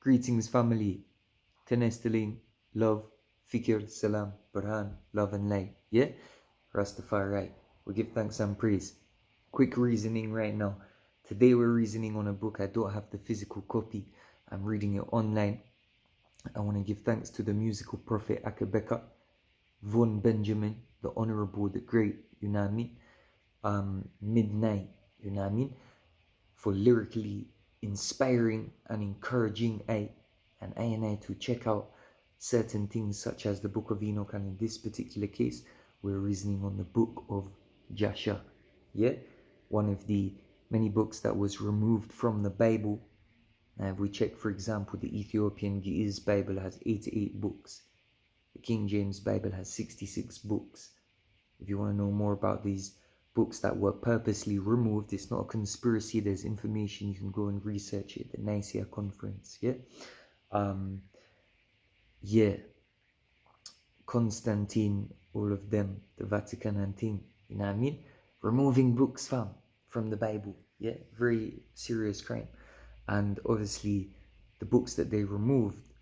Greetings, family. Tenesteling, love, fikir, salam, Burhan, love and light. Yeah? Rastafari. We give thanks and praise. Quick reasoning right now. Today we're reasoning on a book. I don't have the physical copy. I'm reading it online. I want to give thanks to the musical prophet Akae Beka, Vaughn Benjamin, the honorable, the great, you know what I mean? Midnite, you know what I mean? For lyrically inspiring and encouraging I to check out certain things such as the Book of Enoch, and in this particular case we're reasoning on the Book of Jasher. Yeah, one of the many books that was removed from the Bible. Now if we check, for example, the Ethiopian Ge'ez Bible has 88 books. The King James Bible has 66 books. If you want to know more about these books that were purposely removed, it's not a conspiracy, there's information, you can go and research it. The Nicaea Conference, Constantine, all of them, the Vatican and thing, you know what I mean? Removing books from the Bible, very serious crime. And obviously the books that they removed,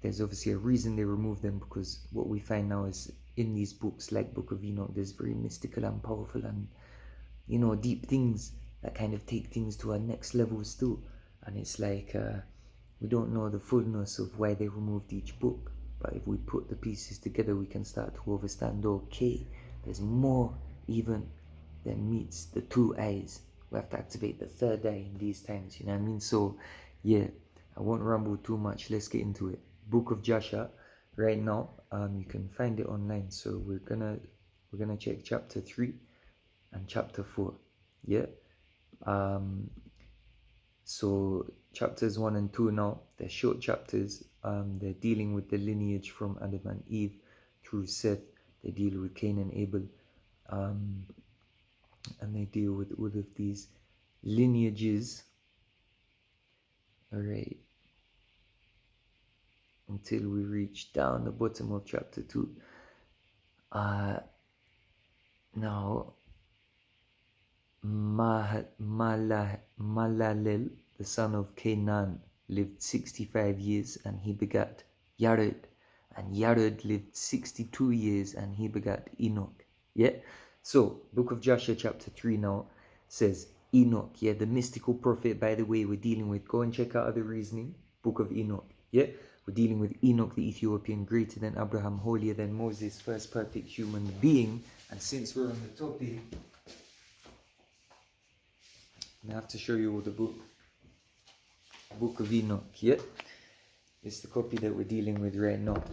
there's obviously a reason they removed them, because what we find now is in these books like Book of Enoch, there's very mystical and powerful and, you know, deep things that kind of take things to a next level still. And it's like we don't know the fullness of why they removed each book, but if we put the pieces together we can start to understand, okay, there's more even than meets the two eyes. We have to activate the third eye in these times, you know what I mean? So yeah, I won't ramble too much, let's get into it. Book of Jasher right now, you can find it online. So we're gonna check chapter 3 and chapter 4. So chapters 1 and 2 now, they're short chapters. They're dealing with the lineage from Adam and Eve through Seth. They deal with Cain and Abel, and they deal with all of these lineages, all right, until we reach down the bottom of chapter 2. Now Malalel, the son of Canaan, lived 65 years and he begat Yared, and Yared lived 62 years and he begat Enoch. So Book of Jasher chapter 3 now says Enoch, the mystical prophet, by the way, we're dealing with. Go and check out other reasoning. Book of Enoch, we're dealing with Enoch the Ethiopian, greater than Abraham, holier than Moses, first perfect human being. And since we're on the topic, I have to show you all the Book of Enoch. It's the copy that we're dealing with right now,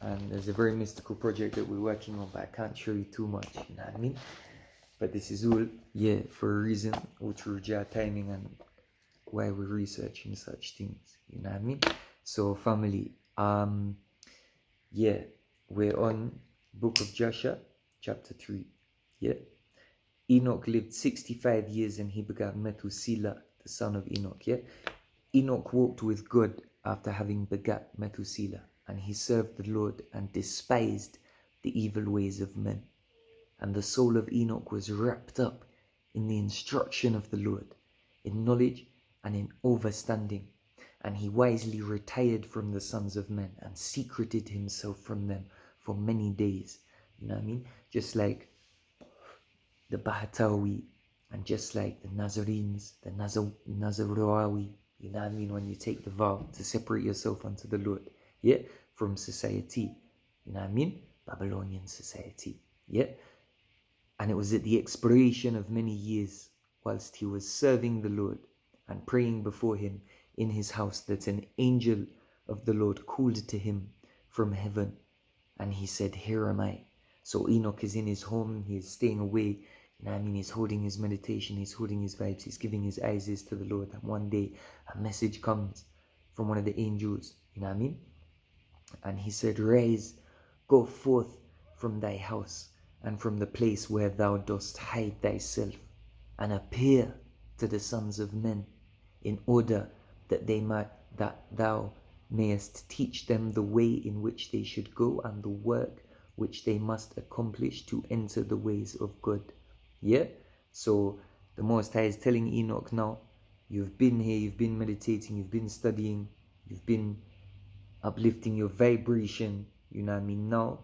and there's a very mystical project that we're working on, but I can't show you too much, you know what I mean? But this is all for a reason, all through Jah timing and why we're researching such things, you know what I mean? So family, we're on Book of Jasher chapter 3. Enoch lived 65 years and he begat Methuselah, the son of Enoch. Enoch walked with God after having begat Methuselah, and he served the Lord and despised the evil ways of men. And the soul of Enoch was wrapped up in the instruction of the Lord, in knowledge and in understanding. And he wisely retired from the sons of men and secreted himself from them for many days. You know what I mean? Just like the Bahatawi, and just like the Nazarenes, the Nazarawi, you know what I mean, when you take the vow to separate yourself unto the Lord, from society, you know what I mean, Babylonian society, and it was at the expiration of many years, whilst he was serving the Lord and praying before him in his house, that an angel of the Lord called to him from heaven, and he said, "Here am I." So Enoch is in his home, he's staying away, you know what I mean, he's holding his meditation, he's holding his vibes, he's giving his eyes to the Lord, and one day a message comes from one of the angels, you know what I mean, and he said, "Rise, go forth from thy house, and from the place where thou dost hide thyself, and appear to the sons of men, in order that thou mayest teach them the way in which they should go, and the work which they must accomplish to enter the ways of God." So the Most High is telling Enoch now, you've been here, you've been meditating, you've been studying, You've been uplifting your vibration, you know what I mean? Now,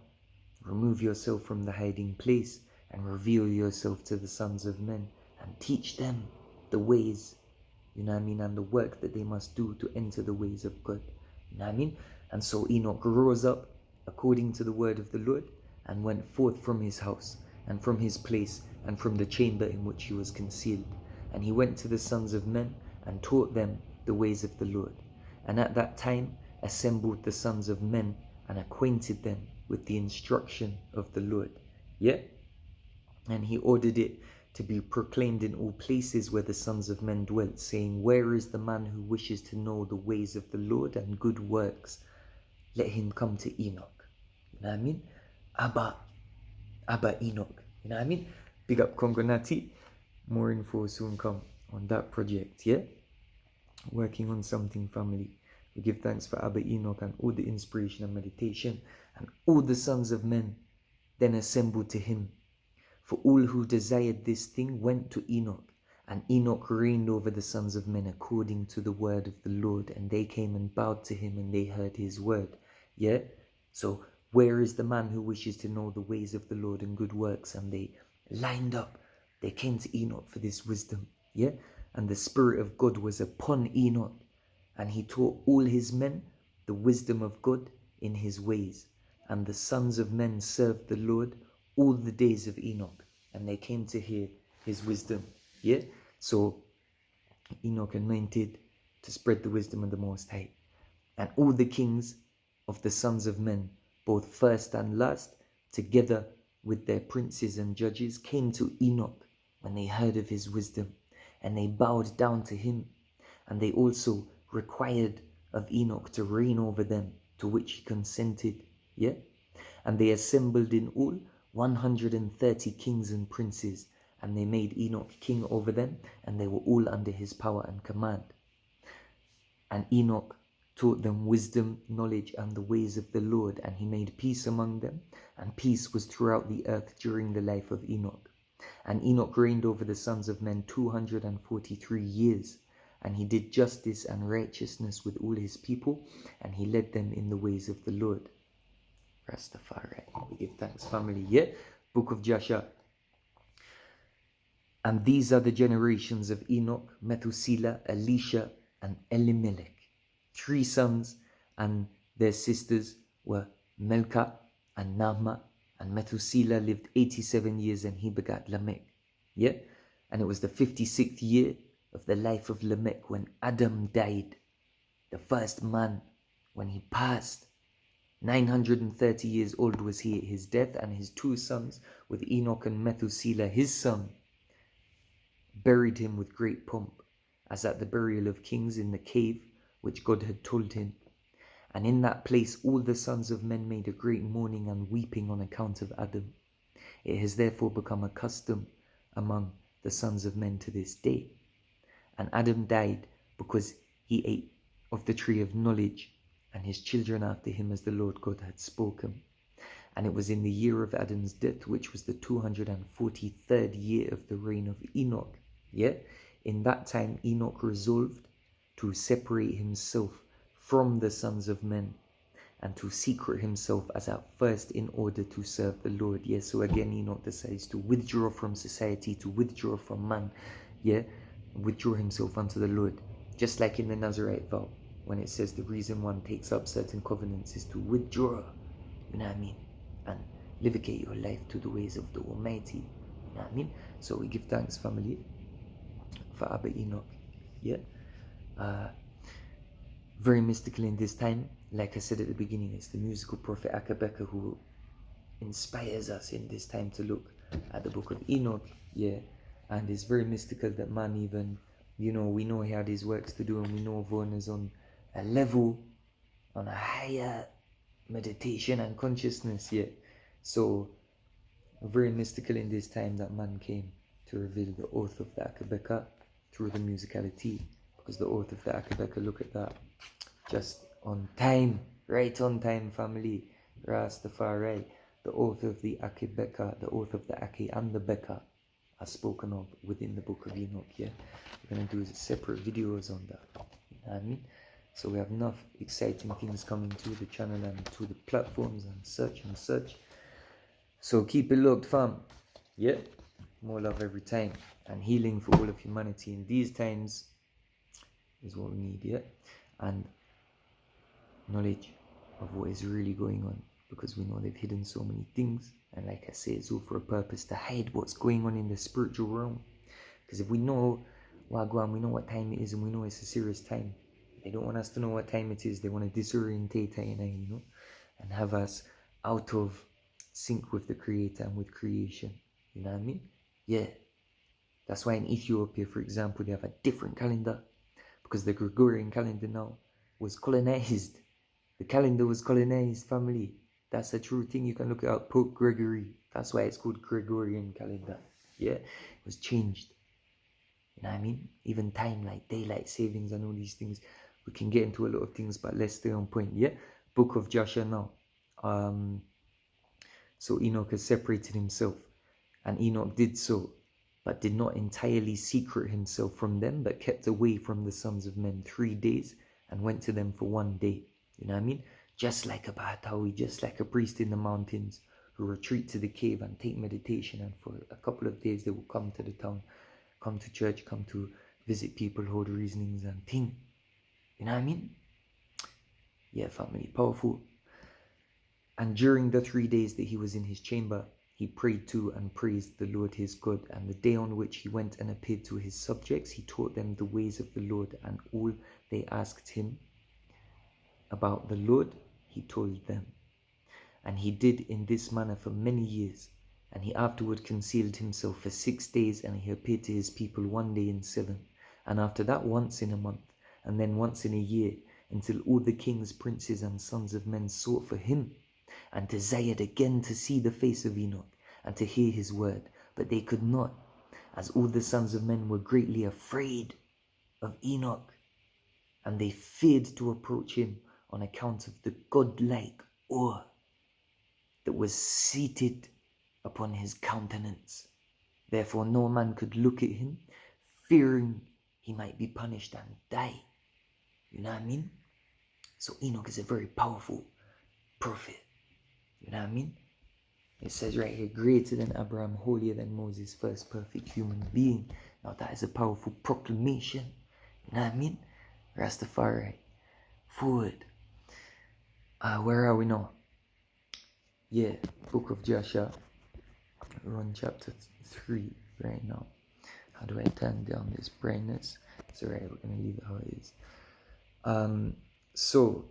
remove yourself from the hiding place and reveal yourself to the sons of men and teach them the ways, you know what I mean, and the work that they must do to enter the ways of God, you know what I mean? And so Enoch rose up according to the word of the Lord and went forth from his house and from his place and from the chamber in which he was concealed. And he went to the sons of men and taught them the ways of the Lord. And at that time assembled the sons of men and acquainted them with the instruction of the Lord. Yeah? And he ordered it to be proclaimed in all places where the sons of men dwelt, saying, where is the man who wishes to know the ways of the Lord and good works? Let him come to Enoch. You know what I mean? Abba Enoch. You know what I mean? Big up Kongonati. More info soon come on that project, yeah? Working on something, family. We give thanks for Abba Enoch and all the inspiration and meditation, and all the sons of men then assembled to him. For all who desired this thing went to Enoch, and Enoch reigned over the sons of men according to the word of the Lord, and they came and bowed to him, and they heard his word. Yeah? So, where is the man who wishes to know the ways of the Lord and good works? And they lined up. They came to Enoch for this wisdom. Yeah? And the Spirit of God was upon Enoch, and he taught all his men the wisdom of God in his ways. And the sons of men served the Lord all the days of Enoch, and they came to hear his wisdom. Yeah? So Enoch anointed to spread the wisdom of the Most High. And all the kings of the sons of men, both first and last, together with their princes and judges, came to Enoch when they heard of his wisdom, and they bowed down to him. And they also required of Enoch to reign over them, to which he consented. Yeah? And they assembled in all 130 kings and princes, and they made Enoch king over them, and they were all under his power and command. And Enoch taught them wisdom, knowledge, and the ways of the Lord, and he made peace among them, and peace was throughout the earth during the life of Enoch. And Enoch reigned over the sons of men 243 years, and he did justice and righteousness with all his people, and he led them in the ways of the Lord. Rastafari. We give thanks, family. Yeah? Book of Jasher. And these are the generations of Enoch, Methuselah, Elisha, and Elimelech. 3 sons, and their sisters were Melka and Naamah. And Methuselah lived 87 years, and he begat Lamech. Yeah? And it was the 56th year of the life of Lamech when Adam died, the first man, when he passed. 930 years old was he at his death, and his 2 sons, with Enoch and Methuselah his son, buried him with great pomp, as at the burial of kings in the cave which God had told him. And in that place all the sons of men made a great mourning and weeping on account of Adam. It has therefore become a custom among the sons of men to this day. And Adam died because he ate of the tree of knowledge, and his children after him, as the Lord God had spoken. And it was in the year of Adam's death, which was the 243rd year of the reign of Enoch. Yeah? In that time Enoch resolved to separate himself from the sons of men, and to secret himself as at first in order to serve the Lord. Yeah? So again Enoch decides to withdraw from society, to withdraw from man. Yeah? Withdraw himself unto the Lord. Just like in the Nazarite vow, when it says the reason one takes up certain covenants is to withdraw, you know what I mean, and livicate your life to the ways of the Almighty, you know what I mean. So we give thanks, family, for Abba Enoch. Yeah? Very mystical in this time. Like I said at the beginning, it's the musical prophet Akae Beka who inspires us in this time to look at the book of Enoch. Yeah? And it's very mystical that man even, you know, we know he had his works to do, and we know Vaughn is on a level, on a higher meditation and consciousness. Yeah? So very mystical in this time that man came to reveal the oath of the Akae Beka through the musicality, because the oath of the Akae Beka, look at that, just on time, right on time, family. Rastafari. The oath of the Akae Beka, the oath of the Akae and the Beka are spoken of within the book of Enoch. Yeah? We're going to do separate videos on that, you know what I mean? So we have enough exciting things coming to the channel and to the platforms and such and such. So keep it locked, fam. Yeah, more love every time, and healing for all of humanity in these times is what we need. Yeah, and knowledge of what is really going on, because we know they've hidden so many things, and like I say, it's all for a purpose, to hide what's going on in the spiritual realm. Because if we know Wagwan, we know what time it is, and we know it's a serious time. They don't want us to know what time it is. They want to disorientate us, you know, and have us out of sync with the Creator and with creation. You know what I mean? Yeah. That's why in Ethiopia, for example, they have a different calendar, because the Gregorian calendar now was colonized. The calendar was colonized, family. That's a true thing. You can look it up. Pope Gregory. That's why it's called Gregorian calendar. Yeah, it was changed. You know what I mean? Even time, like daylight savings and all these things. We can get into a lot of things, but let's stay on point. Yeah, Book of Jasher now. So Enoch has separated himself, and Enoch did so, but did not entirely secret himself from them, but kept away from the sons of men 3 days, and went to them for 1 day. You know what I mean? Just like a Bahatawi, just like a priest in the mountains who retreat to the cave and take meditation, and for a couple of days they will come to the town, come to church, come to visit people, hold reasonings and think. You know what I mean? Yeah, family, powerful. And during the 3 days that he was in his chamber, he prayed to and praised the Lord his God. And the day on which he went and appeared to his subjects, he taught them the ways of the Lord, and all they asked him about the Lord, he told them. And he did in this manner for many years. And he afterward concealed himself for 6 days, and he appeared to his people 1 day in 7. And after that, once in a month, and then once in a year, until all the kings, princes, and sons of men sought for him, and desired again to see the face of Enoch, and to hear his word. But they could not, as all the sons of men were greatly afraid of Enoch, and they feared to approach him on account of the godlike awe that was seated upon his countenance. Therefore no man could look at him, fearing he might be punished and die. You know what I mean? So Enoch is a very powerful prophet. You know what I mean? It says right here, greater than Abraham, holier than Moses, first perfect human being. Now that is a powerful proclamation. You know what I mean? Rastafari. Forward. Where are we now? Yeah, Book of Jasher. We're on chapter 3 right now. How do I turn down this brightness? It's alright, we're going to leave it how it is. So,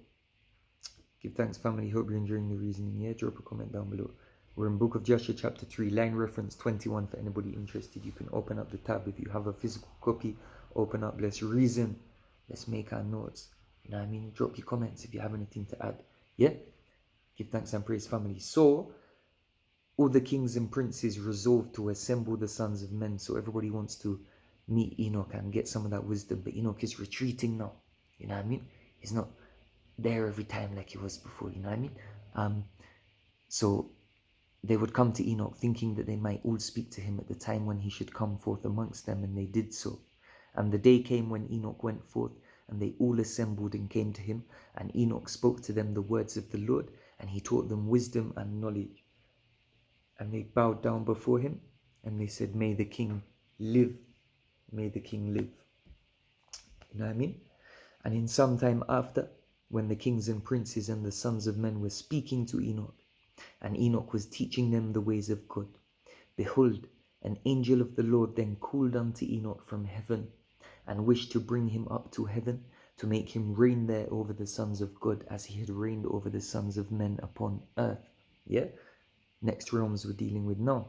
give thanks, family. Hope you're enjoying the reasoning. Yeah, drop a comment down below. We're in Book of Jasher chapter 3, line reference 21 for anybody interested. You can open up the tab. If you have a physical copy, open up. Let's reason. Let's make our notes. You know what I mean? Drop your comments if you have anything to add. Yeah? Give thanks and praise, family. So, all the kings and princes resolved to assemble the sons of men. So everybody wants to meet Enoch and get some of that wisdom. But Enoch is retreating now. You know what I mean? He's not there every time like he was before. You know what I mean? So they would come to Enoch thinking that they might all speak to him at the time when he should come forth amongst them. And they did so. And the day came when Enoch went forth, and they all assembled and came to him. And Enoch spoke to them the words of the Lord, and he taught them wisdom and knowledge. And they bowed down before him, and they said, may the king live. May the king live. You know what I mean? And in some time after, when the kings and princes and the sons of men were speaking to Enoch, and Enoch was teaching them the ways of God, behold, an angel of the Lord then called unto Enoch from heaven, and wished to bring him up to heaven, to make him reign there over the sons of God, as he had reigned over the sons of men upon earth. Yeah? Next realms we're dealing with now.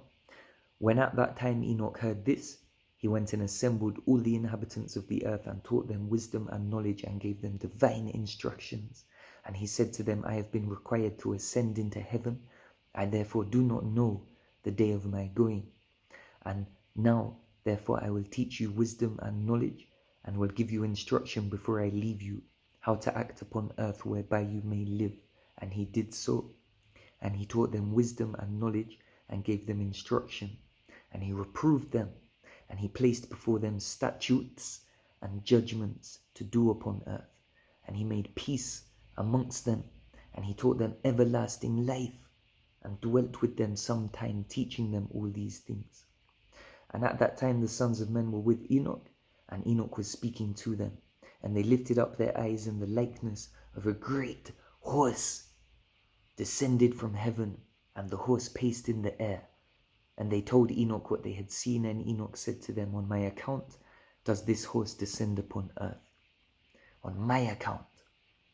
When at that time Enoch heard this, he went and assembled all the inhabitants of the earth, and taught them wisdom and knowledge, and gave them divine instructions. And he said to them, I have been required to ascend into heaven. I therefore do not know the day of my going. And now, therefore, I will teach you wisdom and knowledge, and will give you instruction before I leave you, how to act upon earth whereby you may live. And he did so. And he taught them wisdom and knowledge, and gave them instruction. And he reproved them, and he placed before them statutes and judgments to do upon earth. and he made peace amongst them, and he taught them everlasting life, and dwelt with them some time, teaching them all these things. And at that time the sons of men were with Enoch, and Enoch was speaking to them. And they lifted up their eyes, and the likeness of a great horse descended from heaven, and the horse paced in the air. And they told Enoch what they had seen, and Enoch said to them, on my account does this horse descend upon earth. On my account,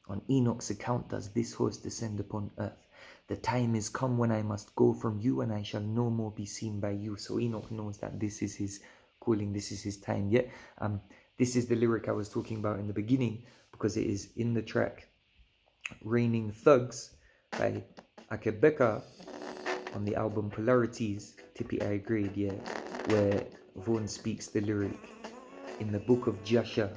on Enoch's account does this horse descend upon earth. The time is come when I must go from you, and I shall no more be seen by you. So Enoch knows that this is his calling, this is his time. Yeah, this is the lyric I was talking about in the beginning, because it is in the track Raining Thugs by Akae Beka on the album Polarities, Tippy I Grade, yeah, where Vaughn speaks the lyric. In the Book of Jasher,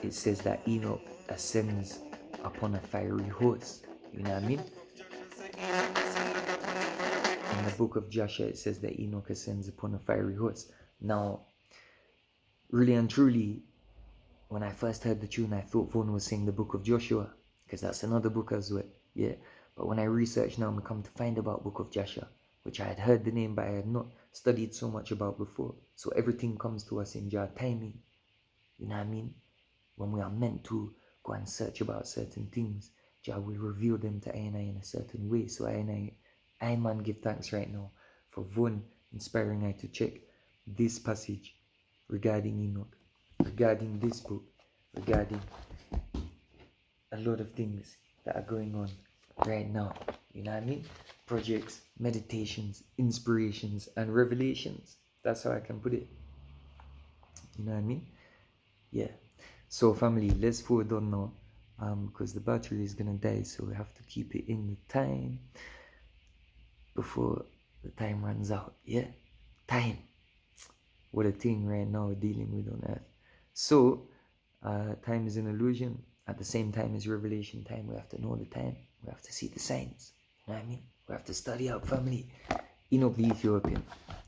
it says that Enoch ascends upon a fiery horse. You know what I mean? In the Book of Jasher, it says that Enoch ascends upon a fiery horse. Now, really and truly, when I first heard the tune, I thought Vaughn was saying the Book of Joshua, because that's another book as well. Yeah. But when I researched now, I come to find about Book of Jasher, which I had heard the name, but I had not studied so much about before. So everything comes to us in Jah timing. You know what I mean? When we are meant to go and search about certain things, Jah will reveal them to I and I in a certain way. So I man give thanks right now for Vaughn inspiring I to check this passage regarding Enoch, regarding this book, regarding a lot of things that are going on right now. You know what I mean? Projects, meditations, inspirations, and revelations. That's how I can put it. You know what I mean? Yeah. So family, let's forward on now. Because the battery is gonna die, so we have to keep it in the time before the time runs out. Yeah, time. What a thing right now we're dealing with on earth. So time is an illusion. At the same time as revelation time, we have to know the time. We have to see the signs. You know what I mean? We have to study out, family. Enoch the Ethiopian,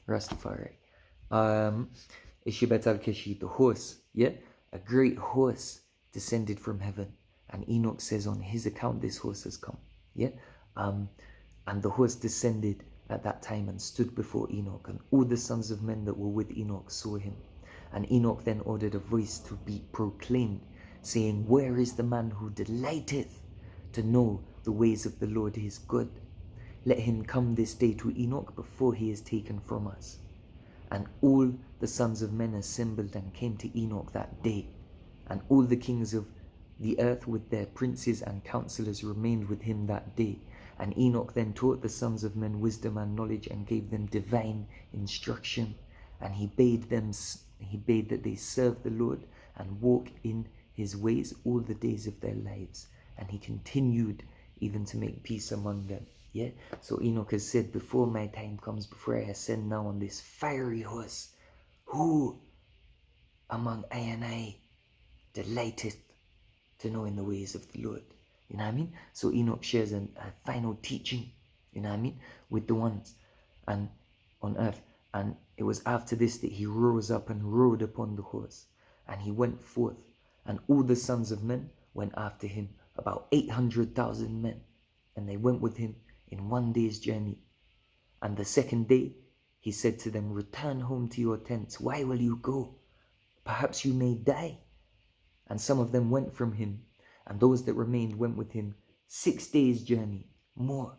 Rastafari. Ishibet al-Keshi, the horse. Yeah, a great horse descended from heaven. And Enoch says on his account this horse has come. Yeah. And the horse descended at that time and stood before Enoch, and all the sons of men that were with Enoch saw him. And Enoch then ordered a voice to be proclaimed, saying, where is the man who delighteth to know the ways of the Lord his God? Let him come this day to Enoch before he is taken from us. And all the sons of men assembled and came to Enoch that day, and all the kings of the earth with their princes and counselors remained with him that day. And Enoch then taught the sons of men wisdom and knowledge, and gave them divine instruction. And he bade that they serve the Lord and walk in his ways all the days of their lives. And he continued even to make peace among them. Yeah. So Enoch has said, before my time comes, before I ascend now on this fiery horse, who among I and I delighteth to know in the ways of the Lord? You know what I mean? So Enoch shares a final teaching, you know what I mean, with the ones and on earth. And it was after this that he rose up and rode upon the horse, and he went forth, and all the sons of men went after him, about 800,000 men, and they went with him in one day's journey. And the second day he said to them, return home to your tents. Why will you go? Perhaps you may die. And some of them went from him, and those that remained went with him 6 days' journey more.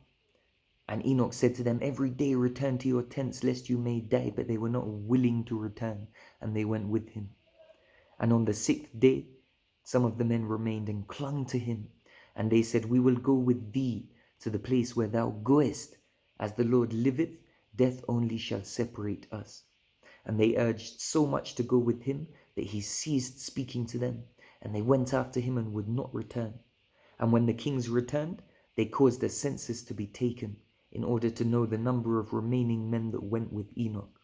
And Enoch said to them, every day return to your tents, lest you may die. But they were not willing to return, and they went with him. And on the 6th day, some of the men remained and clung to him. And they said, we will go with thee to the place where thou goest. As the Lord liveth, death only shall separate us. And they urged so much to go with him that he ceased speaking to them. And they went after him and would not return. And when the kings returned, they caused a census to be taken, in order to know the number of remaining men that went with Enoch.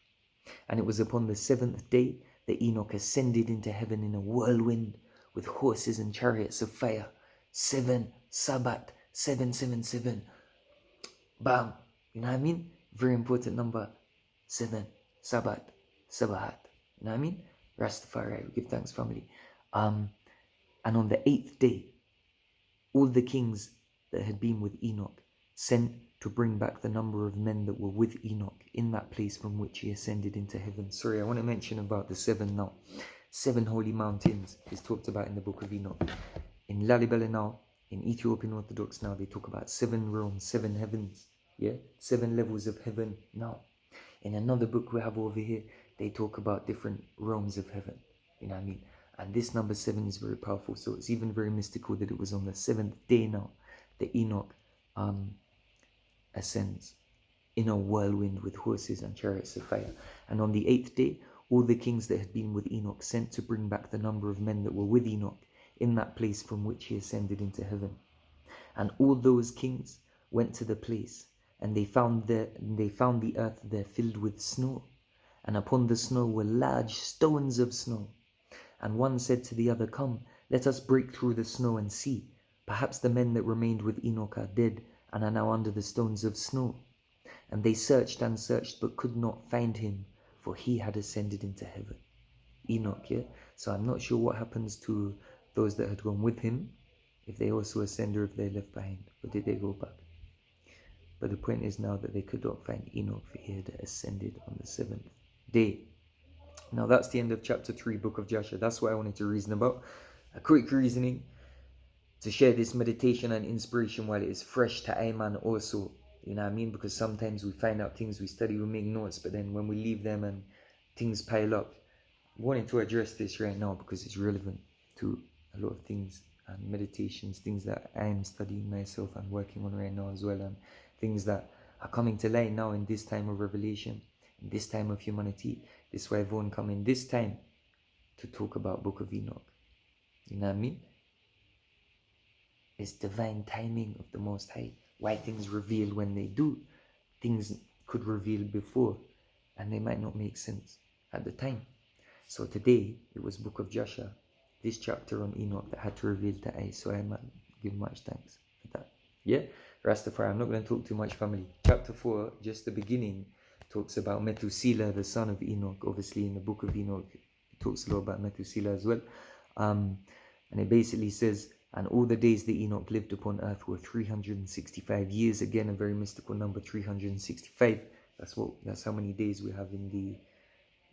And it was upon the 7th day that Enoch ascended into heaven in a whirlwind, with horses and chariots of fire. 7 Sabbath, 777. Bam. You know what I mean? Very important number. 7 Sabbath, Sabbath. You know what I mean? Rastafari, we give thanks, family. And on the 8th day, all the kings that had been with Enoch sent to bring back the number of men that were with Enoch in that place from which he ascended into heaven. Sorry, I want to mention about the 7 now. 7 holy mountains is talked about in the Book of Enoch. In Lalibela now, in Ethiopian Orthodox now, they talk about 7 realms, 7 heavens. Yeah, 7 levels of heaven now. In another book we have over here, they talk about different realms of heaven. You know what I mean? And this number 7 is very powerful. So it's even very mystical that it was on the 7th day now that Enoch ascends in a whirlwind with horses and chariots of fire. And on the 8th day, all the kings that had been with Enoch sent to bring back the number of men that were with Enoch in that place from which he ascended into heaven. And all those kings went to the place, and they found the earth there filled with snow, and upon the snow were large stones of snow. And one said to the other, "Come, let us break through the snow and see. Perhaps the men that remained with Enoch are dead and are now under the stones of snow." And they searched and searched, but could not find him, for he had ascended into heaven. Enoch, yeah? So I'm not sure what happens to those that had gone with him, if they also ascend or if they left behind, or did they go back? But the point is now that they could not find Enoch, for he had ascended on the 7th day. Now that's the end of chapter 3, Book of Jasher. That's what I wanted to reason about. A quick reasoning to share this meditation and inspiration while it is fresh to Ayman also. You know what I mean? Because sometimes we find out things, we study, we make notes, but then when we leave them and things pile up, I wanted to address this right now because it's relevant to a lot of things and meditations, things that I am studying myself and working on right now as well, and things that are coming to light now in this time of revelation, in this time of humanity. This is why Vaughn come in this time to talk about Book of Enoch. You know what I mean? It's divine timing of the Most High. Why things reveal when they do. Things could reveal before, and they might not make sense at the time. So today, it was Book of Jasher, this chapter on Enoch that had to reveal to I. So I might give much thanks for that. Yeah? Rastafari, I'm not going to talk too much, family. Chapter 4, just the beginning, talks about Methuselah, the son of Enoch. Obviously, in the Book of Enoch, it talks a lot about Methuselah as well. And it basically says, and all the days that Enoch lived upon earth were 365 years. Again, a very mystical number, 365. That's how many days we have in the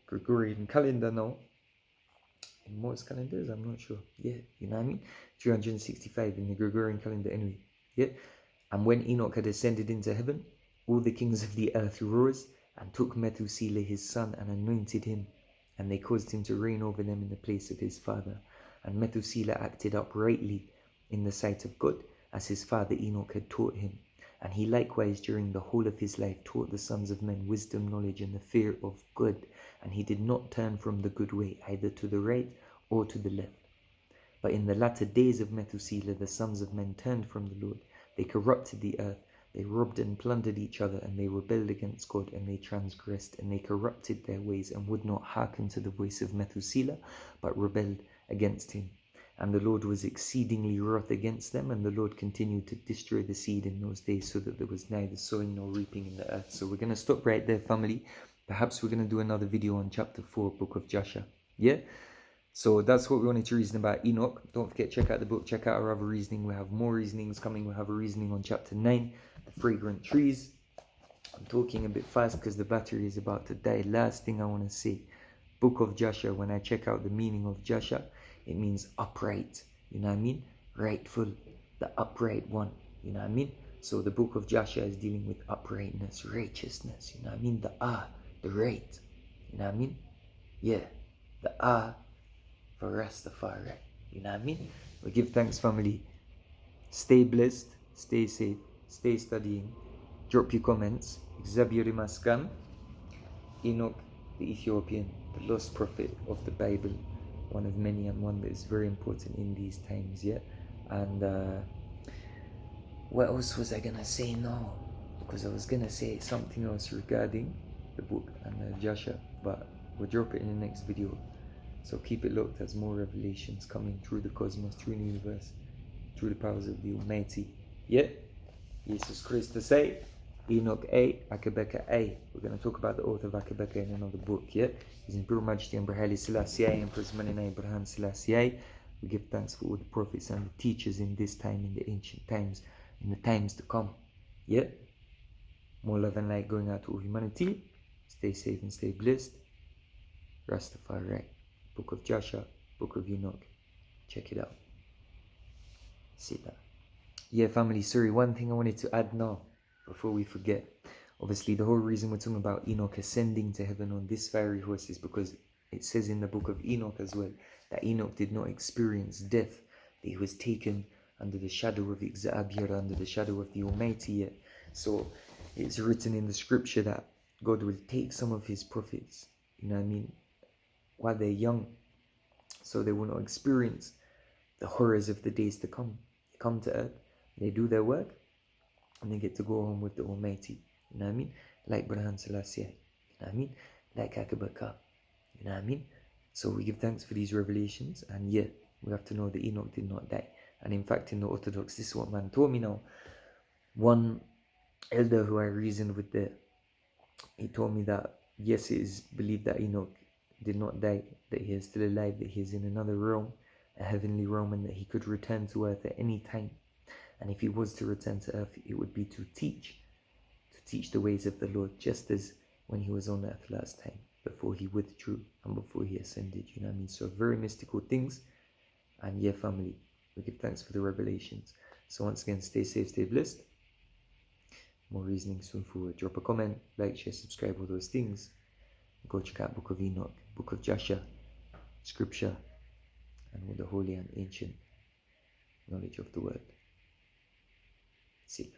Gregorian calendar now. In most calendars, I'm not sure. Yeah, you know what I mean? 365 in the Gregorian calendar anyway. Yeah. And when Enoch had ascended into heaven, all the kings of the earth rose and took Methuselah his son and anointed him, and they caused him to reign over them in the place of his father. And Methuselah acted uprightly in the sight of God, as his father Enoch had taught him. And he likewise during the whole of his life taught the sons of men wisdom, knowledge, and the fear of God. And he did not turn from the good way, either to the right or to the left. But in the latter days of Methuselah, the sons of men turned from the Lord. They corrupted the earth. They robbed and plundered each other, and they rebelled against God, and they transgressed, and they corrupted their ways, and would not hearken to the voice of Methuselah, but rebelled against him. And the Lord was exceedingly wroth against them, and the Lord continued to destroy the seed in those days, so that there was neither sowing nor reaping in the earth. So we're going to stop right there, family. Perhaps we're going to do another video on chapter 4, Book of Jasher. Yeah? So that's what we wanted to reason about Enoch. Don't forget, check out the book, check out our other reasoning. We have more reasonings coming. We'll have a reasoning on chapter 9, the fragrant trees. I'm talking a bit fast because the battery is about to die. Last thing I want to say, Book of Jasher, when I check out the meaning of Jasher, it means upright. You know what I mean? Rightful, the upright one. You know what I mean? So the Book of Jasher is dealing with uprightness, righteousness. You know what I mean? The right. You know what I mean? Yeah, the for Rastafari. You know what I mean? We give thanks, family. Stay blessed, stay safe, stay studying. Drop your comments. Xavier Maskan, Enoch the Ethiopian, the lost prophet of the Bible, one of many and one that is very important in these times. Yeah. And what else was I gonna say now? Because I was gonna say something else regarding the book and Jasher, but we'll drop it in the next video. So keep it locked as more revelations coming through the cosmos, through the universe, through the powers of the Almighty. Yeah? Jesus Christ say, Enoch A, Akae Beka A. We're going to talk about the oath of Akae Beka in another book, yeah? His Imperial Majesty Emperor Haile Selassie, Empress Menina Abraham Selassie. We give thanks for all the prophets and the teachers in this time, in the ancient times, in the times to come. Yeah? More love and light going out to all humanity. Stay safe and stay blessed. Rastafari. Book of Jasher, Book of Enoch. Check it out. See that. Yeah, family, sorry, one thing I wanted to add now, before we forget. Obviously, the whole reason we're talking about Enoch ascending to heaven on this fiery horse is because it says in the book of Enoch as well, that Enoch did not experience death, that he was taken under the shadow of Exabir, under the shadow of the Almighty. Yeah. So, it's written in the scripture that God will take some of his prophets, you know what I mean, while they're young, so they will not experience the horrors of the days to come. They come to earth, they do their work, and they get to go home with the Almighty. You know what I mean? Like Brahman Selassie. You know what I mean? Like Akae Beka. You know what I mean? So we give thanks for these revelations. And yeah, we have to know that Enoch did not die. And in fact, in the Orthodox, this is what man told me now. One elder who I reasoned with there, he told me that yes, it is believed that Enoch did not die, that he is still alive, that he is in another realm, a heavenly realm, and that he could return to earth at any time. And if he was to return to earth, it would be to teach the ways of the Lord, just as when he was on earth last time, before he withdrew and before he ascended. You know what I mean? So very mystical things. And yeah, family, we give thanks for the revelations. So once again, stay safe, stay blessed. More reasoning soon forward. Drop a comment, like, share, subscribe, all those things. Go check out Book of Enoch, Book of Jasher, Scripture, and all the holy and ancient knowledge of the word. See.